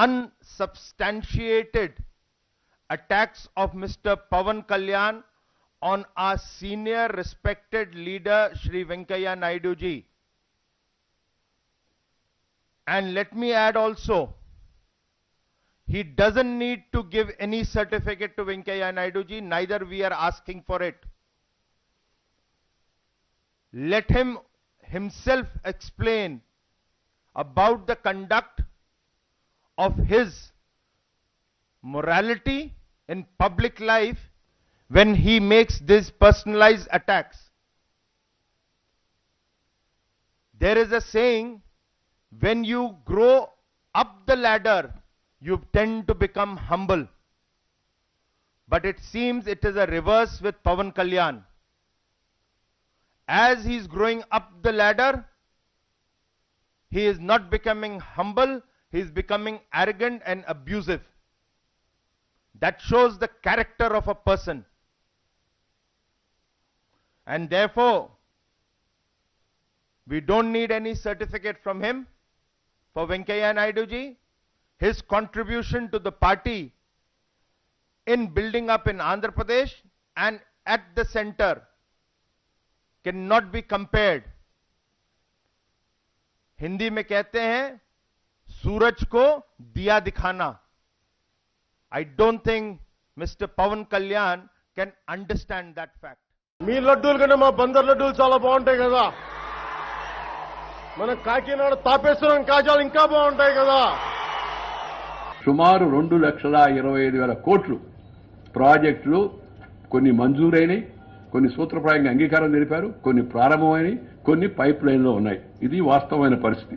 unsubstantiated attacks of Mr. Pawan Kalyan on our senior respected leader Shri Venkaiah Naidu ji. And let me add also, he doesn't need to give any certificate to Venkaiah Naidu ji, neither we are asking for it. Let him himself explain about the conduct of his morality in public life when he makes these personalized attacks. There is a saying, when you grow up the ladder, you tend to become humble. But it seems it is a reverse with Pawan Kalyan. As he is growing up the ladder, he is not becoming humble, he is becoming arrogant and abusive. That shows the character of a person. And therefore, we don't need any certificate from him for Venkaiah Naidu ji. His contribution to the party in building up in Andhra Pradesh and at the center cannot be compared. Hindi में कहते हैं सूरज को दिया दिखाना. I don't think Mr. Pawan Kalyan can understand that fact. మీ లడ్డూలు కన్నా మా బందర్ లడ్డూలు చాలా బాగుంటాయి కదా. మన కాకినాడ తాపేశ్వరం కాజాలు ఇంకా బాగుంటాయి కదా. సుమారు 2,25,000 కోట్లు ప్రాజెక్టులు కొన్ని మంజూరైనవి, కొన్ని సూత్రప్రాయంగా అంగీకారం తెలిపారు, కొన్ని ప్రారంభమైనవి, కొన్ని పైప్ లైన్లో ఉన్నాయి. ఇది వాస్తవమైన పరిస్థితి.